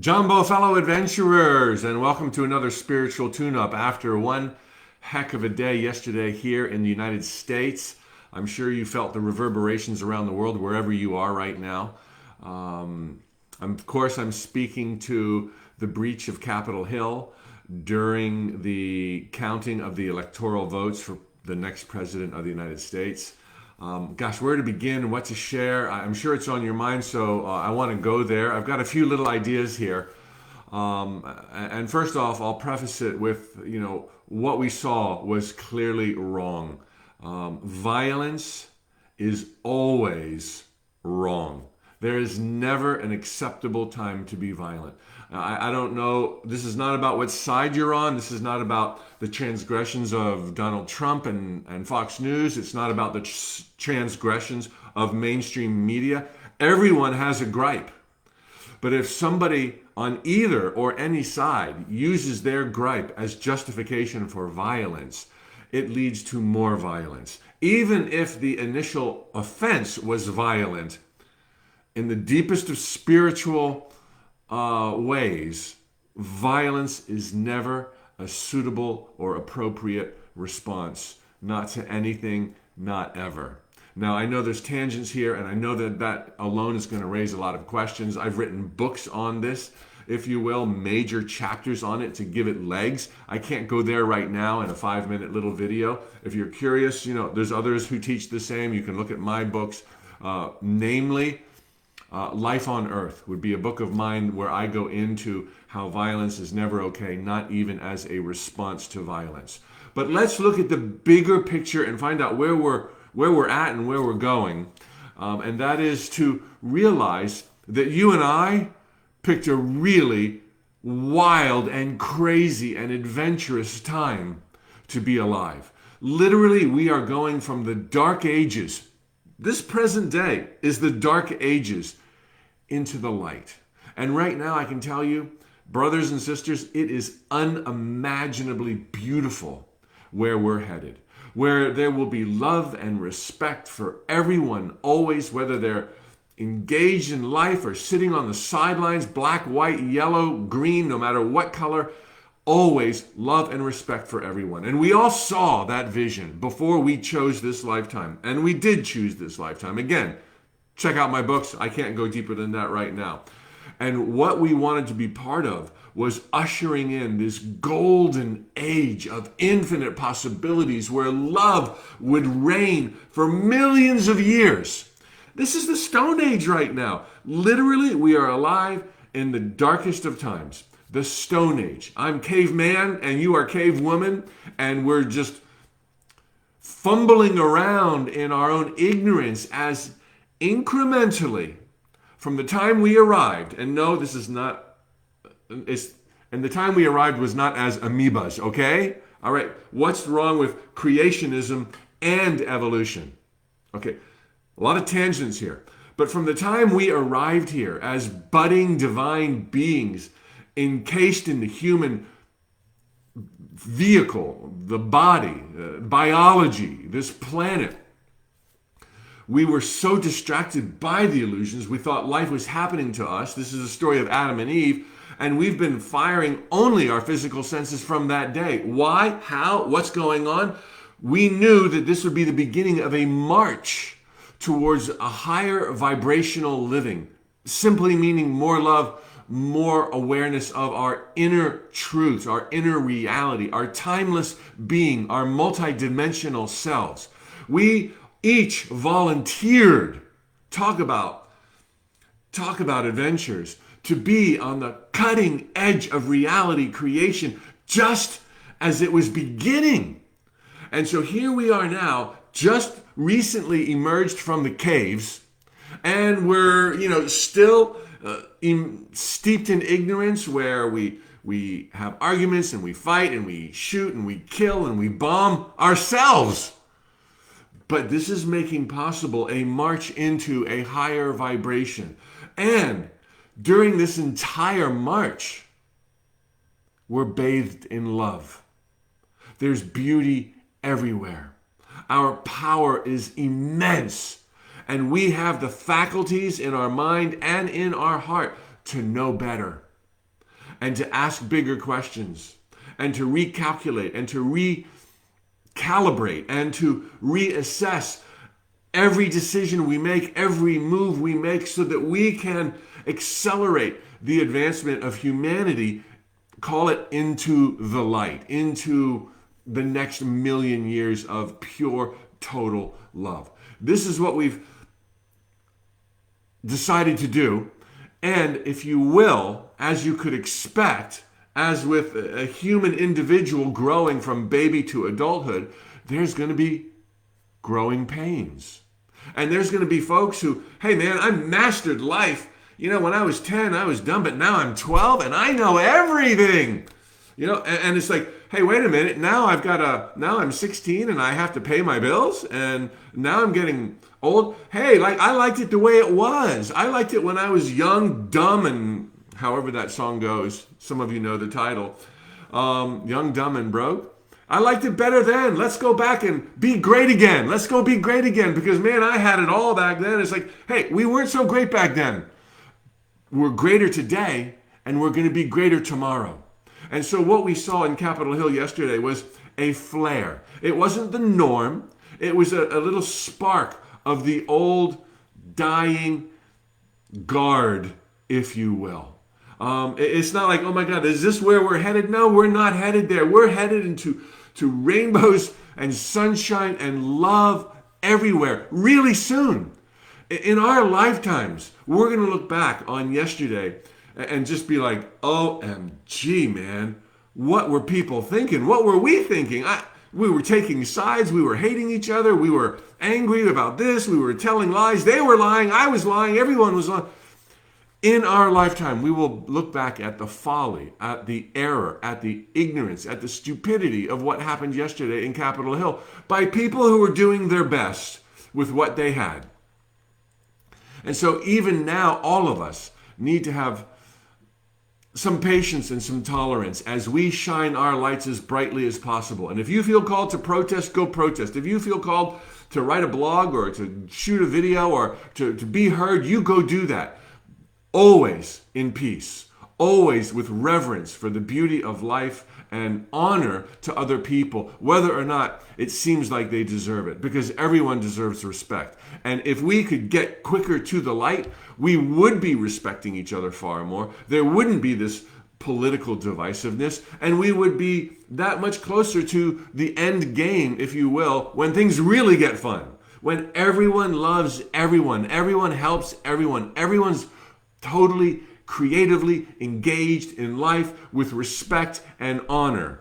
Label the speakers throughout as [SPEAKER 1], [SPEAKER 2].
[SPEAKER 1] Jumbo, fellow adventurers, and welcome to another spiritual tune-up after one heck of a day yesterday here in the United States. I'm sure you felt the reverberations around the world wherever you are right now. Of course, I'm speaking to the breach of Capitol Hill during the counting of the electoral votes for the next president of the United States. Where to begin, what to share? I'm sure it's on your mind, so I want to go there. I've got a few little ideas here. And first off, I'll preface it with, what we saw was clearly wrong. Violence is always wrong. There is never an acceptable time to be violent. I don't know. This is not about what side you're on. This is not about the transgressions of Donald Trump and Fox News. It's not about the transgressions of mainstream media. Everyone has a gripe. But if somebody on either or any side uses their gripe as justification for violence, it leads to more violence. Even if the initial offense was violent, in the deepest of spiritual ways, violence is never a suitable or appropriate response. Not to anything, not ever. Now, I know there's tangents here, and I know that alone is going to raise a lot of questions. I've written books on this, if you will, major chapters on it to give it legs. I can't go there right now in a 5-minute little video. If you're curious, there's others who teach the same. You can look at my books, namely, Life on Earth would be a book of mine where I go into how violence is never okay, not even as a response to violence. But let's look at the bigger picture and find out where we're at and where we're going. And that is to realize that you and I picked a really wild and crazy and adventurous time to be alive. Literally, we are going from the dark ages. This present day is the dark ages into the light. And right now I can tell you, brothers and sisters, it is unimaginably beautiful where we're headed, where there will be love and respect for everyone, always, whether they're engaged in life or sitting on the sidelines, black, white, yellow, green, no matter what color, always love and respect for everyone. And we all saw that vision before we chose this lifetime. And we did choose this lifetime. Again, check out my books. I can't go deeper than that right now. And what we wanted to be part of was ushering in this golden age of infinite possibilities where love would reign for millions of years. This is the Stone Age right now. Literally, we are alive in the darkest of times. The Stone Age. I'm caveman and you are cavewoman, and we're just fumbling around in our own ignorance as incrementally from the time we arrived, and no, this is not, and the time we arrived was not as amoebas, okay? All right, what's wrong with creationism and evolution? Okay, a lot of tangents here. But from the time we arrived here as budding divine beings, encased in the human vehicle, the body, biology, this planet, we were so distracted by the illusions, we thought life was happening to us. This is the story of Adam and Eve, and we've been firing only our physical senses from that day. Why? How? What's going on? We knew that this would be the beginning of a march towards a higher vibrational living, simply meaning more love, more awareness of our inner truths, our inner reality, our timeless being, our multidimensional selves. We each volunteered, talk about adventures, to be on the cutting edge of reality creation just as it was beginning. And so here we are now, just recently emerged from the caves, and we're, still steeped in ignorance, where we have arguments and we fight and we shoot and we kill and we bomb ourselves. But this is making possible a march into a higher vibration. And during this entire march, we're bathed in love. There's beauty everywhere. Our power is immense. And we have the faculties in our mind and in our heart to know better. and to ask bigger questions and to recalculate and to recalibrate and to reassess every decision we make, every move we make, so that we can accelerate the advancement of humanity, call it into the light, into the next million years of pure, total love. This is what we've decided to do. And if you will, as you could expect, as with a human individual growing from baby to adulthood, there's going to be growing pains. And there's going to be folks who, hey man, I mastered life. When I was 10, I was dumb, but now I'm 12 and I know everything. And it's like, hey, wait a minute. Now I'm 16 and I have to pay my bills, and now I'm getting old. Hey, I liked it the way it was. I liked it when I was young, dumb, and however that song goes. Some of you know the title. Young, dumb, and broke. I liked it better then. Let's go back and be great again. Let's go be great again, because man, I had it all back then. It's like, hey, we weren't so great back then. We're greater today, and we're going to be greater tomorrow. And so what we saw in Capitol Hill yesterday was a flare. It wasn't the norm. It was a little spark of the old dying guard, if you will. It's not like, oh my God, is this where we're headed? No, we're not headed there. We're headed into rainbows and sunshine and love everywhere really soon. In our lifetimes, we're going to look back on yesterday and just be like, OMG, man, what were people thinking? What were we thinking? We were taking sides. We were hating each other. We were angry about this. We were telling lies. They were lying. I was lying. Everyone was lying. In our lifetime, we will look back at the folly, at the error, at the ignorance, at the stupidity of what happened yesterday in Capitol Hill by people who were doing their best with what they had. And so even now, all of us need to have some patience and some tolerance as we shine our lights as brightly as possible. And if you feel called to protest, go protest. If you feel called to write a blog or to shoot a video or to be heard, you go do that. Always in peace, always with reverence for the beauty of life and honor to other people, whether or not it seems like they deserve it, because everyone deserves respect. And if we could get quicker to the light, we would be respecting each other far more. There wouldn't be this political divisiveness, and we would be that much closer to the end game, if you will, when things really get fun, when everyone loves everyone, everyone helps everyone, everyone's totally creatively engaged in life with respect and honor.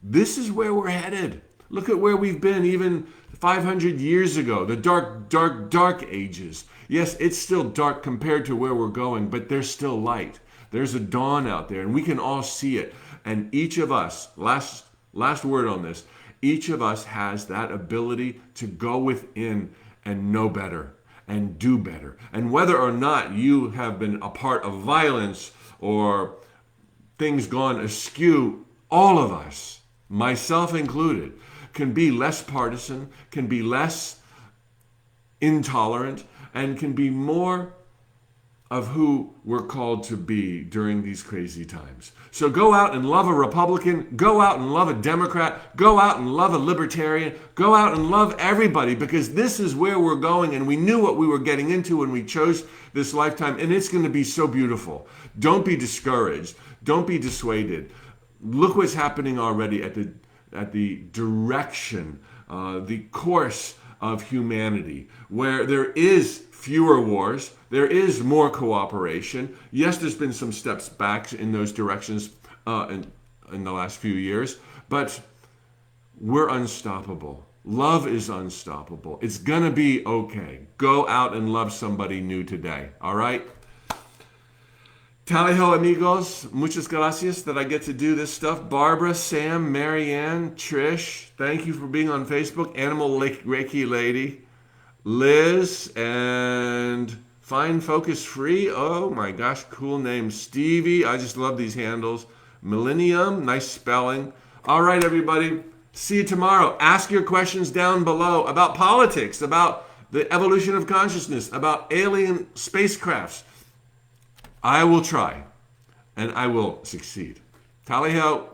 [SPEAKER 1] This is where we're headed. Look at where we've been even 500 years ago, the dark, dark, dark ages. Yes, it's still dark compared to where we're going, but there's still light. There's a dawn out there, and we can all see it. And each of us, last word on this, each of us has that ability to go within and know better and do better. And whether or not you have been a part of violence or things gone askew, all of us, myself included, can be less partisan, can be less intolerant, and can be more of who we're called to be during these crazy times. So go out and love a Republican, go out and love a Democrat, go out and love a Libertarian, go out and love everybody, because this is where we're going, and we knew what we were getting into when we chose this lifetime, and it's going to be so beautiful. Don't be discouraged. Don't be dissuaded. Look what's happening already at the direction, the course of humanity, where there is fewer wars, there is more cooperation. Yes, there's been some steps back in those directions in the last few years, but we're unstoppable. Love is unstoppable. It's gonna be okay. Go out and love somebody new today, all right? Tally ho, amigos. Muchas gracias that I get to do this stuff. Barbara, Sam, Marianne, Trish, thank you for being on Facebook. Animal Reiki Lady, Liz, and Fine Focus Free. Oh my gosh, cool name. Stevie, I just love these handles. Millennium, nice spelling. All right, everybody. See you tomorrow. Ask your questions down below about politics, about the evolution of consciousness, about alien spacecrafts. I will try. and I will succeed. Tally ho!